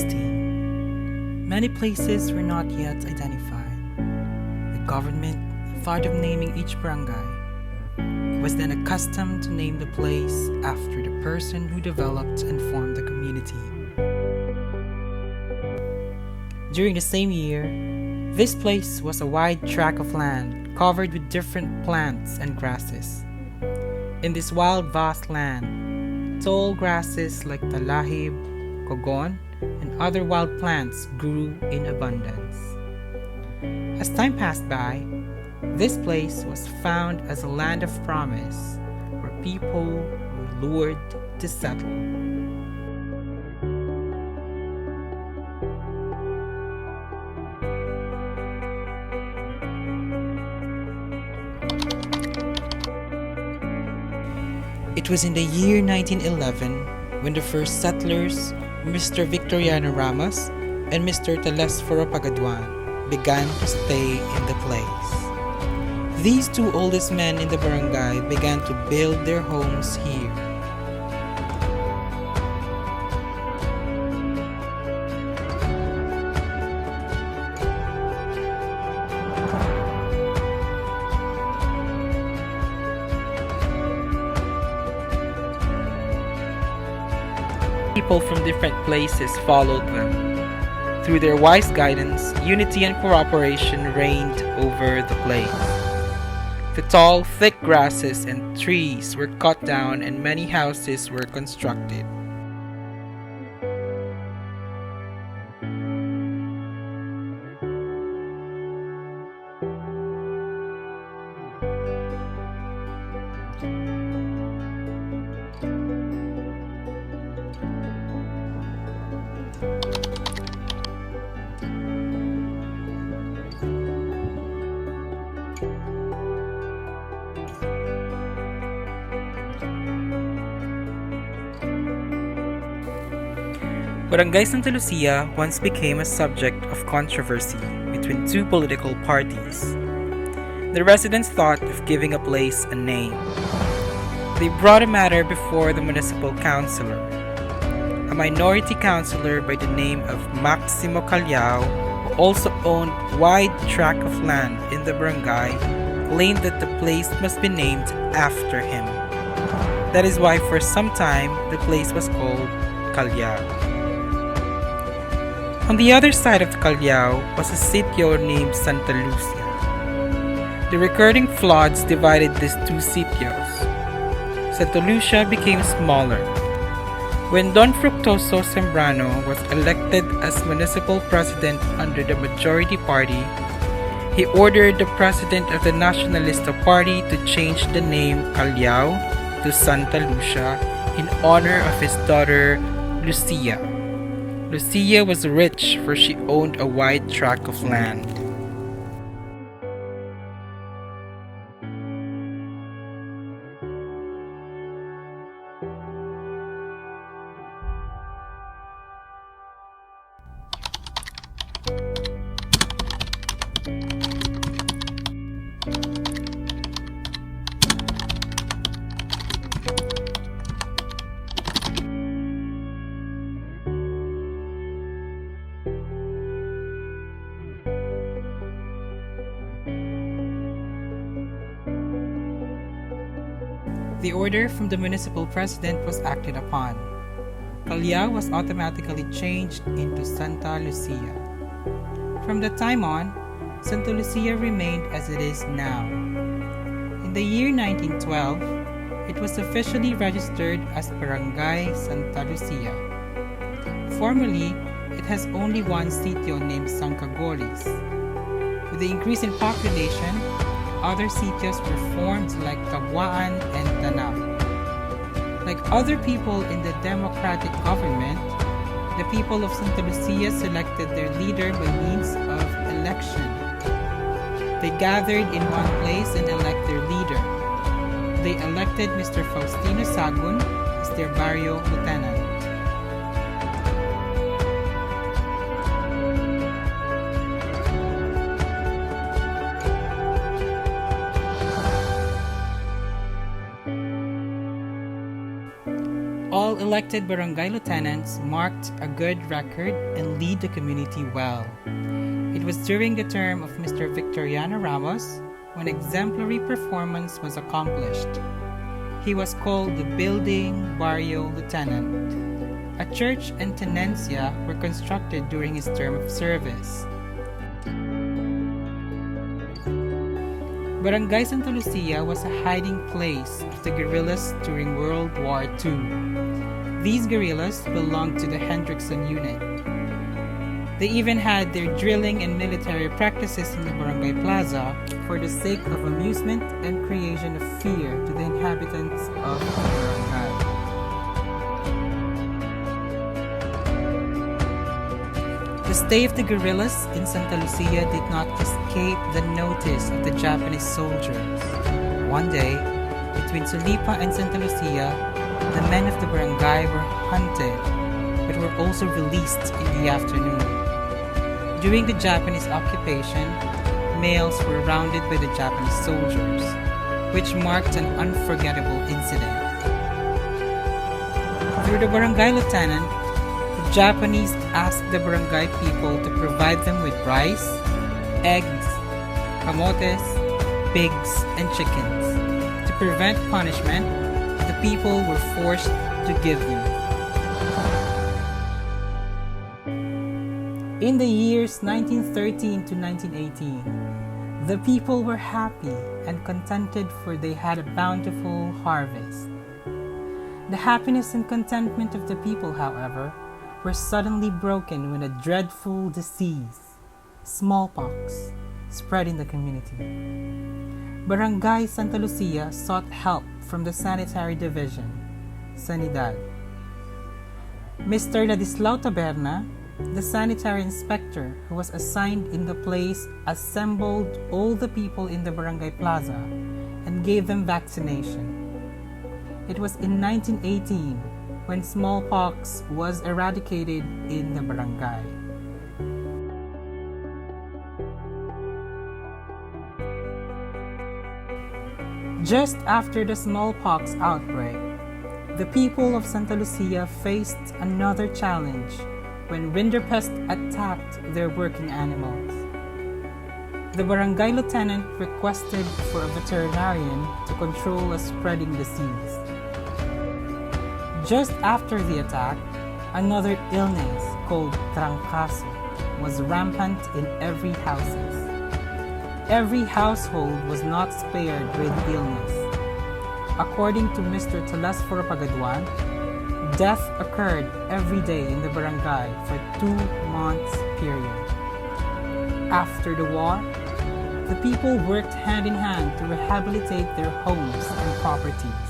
2016. Many places were not yet identified. The government thought of naming each barangay. It was then accustomed to name the place after the person who developed and formed the community. During the same year, this place was a wide tract of land covered with different plants and grasses. In this wild, vast land, tall grasses like talahib, kogon, and other wild plants grew in abundance. As time passed by, this place was found as a land of promise where people were lured to settle. It was in the year 1911 when the first settlers, Mr. Victoriano Ramos and Mr. Telesforo Pagaduan, began to stay in the place. These two oldest men in the barangay began to build their homes here. People from different places followed them. Through their wise guidance, unity and cooperation reigned over the place. The tall, thick grasses and trees were cut down and many houses were constructed. Barangay Sta.Lucia once became a subject of controversy between two political parties. The residents thought of giving a place a name. They brought a matter before the municipal councilor. A minority councilor by the name of Maximo Callao, who also owned a wide tract of land in the barangay, claimed that the place must be named after him. That is why for some time the place was called Callao. On the other side of the Callao was a sitio named Sta.Lucia. The recurring floods divided these two sitios. Sta.Lucia became smaller. When Don Fructuoso Sembrano was elected as municipal president under the majority party, he ordered the president of the Nacionalista Party to change the name Callao to Sta.Lucia in honor of his daughter Lucia. Lucia was rich for she owned a wide tract of land. The order from the municipal president was acted upon. Callao was automatically changed into Sta.Lucia. From that time on, Sta.Lucia remained as it is now. In the year 1912, it was officially registered as Barangay Sta.Lucia. Formerly, it has only one sitio named San Cagolis. With the increase in population, other sitios were formed like Tabuan and Tanap. Like other people in the democratic government, the people of Sta.Lucia selected their leader by means of election. They gathered in one place and elect their leader. They elected Mr. Faustino Sagun as their barrio lieutenant. All all elected barangay lieutenants marked a good record and lead the community well. It was during the term of Mr. Victoriano Ramos when exemplary performance was accomplished. He was called the Building Barrio Lieutenant. A church and tenencia were constructed during his term of service. Barangay Sta.Lucia was a hiding place of the guerrillas during World War II. These guerrillas belonged to the Hendrickson unit. They even had their drilling and military practices in the Barangay Plaza for the sake of amusement and creation of fear to the inhabitants of the barangay. The stay of the guerrillas in Sta.Lucia did not escape the notice of the Japanese soldiers. One day, between Sulipa and Sta.Lucia, the men of the barangay were hunted, but were also released in the afternoon. During the Japanese occupation, males were rounded by the Japanese soldiers, which marked an unforgettable incident. Through the barangay lieutenant, the Japanese asked the barangay people to provide them with rice, eggs, camotes, pigs, and chickens. To prevent punishment, the people were forced to give them. In the years 1913 to 1918, the people were happy and contented, for they had a bountiful harvest. The happiness and contentment of the people, however, were suddenly broken when a dreadful disease, smallpox, spread in the community. Barangay Sta.Lucia sought help from the Sanitary Division, Sanidad. Mr. Ladislao Taberna, the sanitary inspector who was assigned in the place, assembled all the people in the Barangay Plaza and gave them vaccination. It was in 1918 when smallpox was eradicated in the barangay. Just after the smallpox outbreak, the people of Sta.Lucia faced another challenge when rinderpest attacked their working animals. The barangay lieutenant requested for a veterinarian to control a spreading disease. Just after the attack, another illness called trancaso was rampant in every houses. Every household was not spared with illness. According to Mr. Telesforo Pagaduan, death occurred every day in the barangay for 2 months period. After the war, the people worked hand in hand to rehabilitate their homes and properties.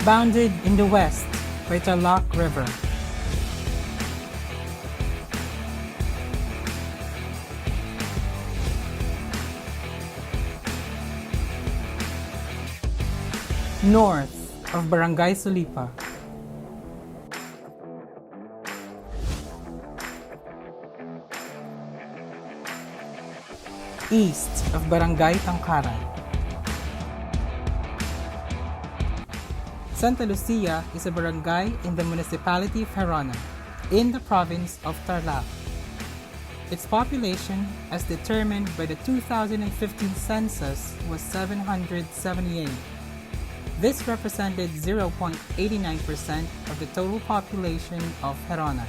Bounded in the west by Tarlac River. North of Barangay Sulipa. East of Barangay Tangkaran. Sta.Lucia is a barangay in the municipality of Gerona, in the province of Tarlac. Its population, as determined by the 2015 census, was 778. This represented 0.89% of the total population of Gerona.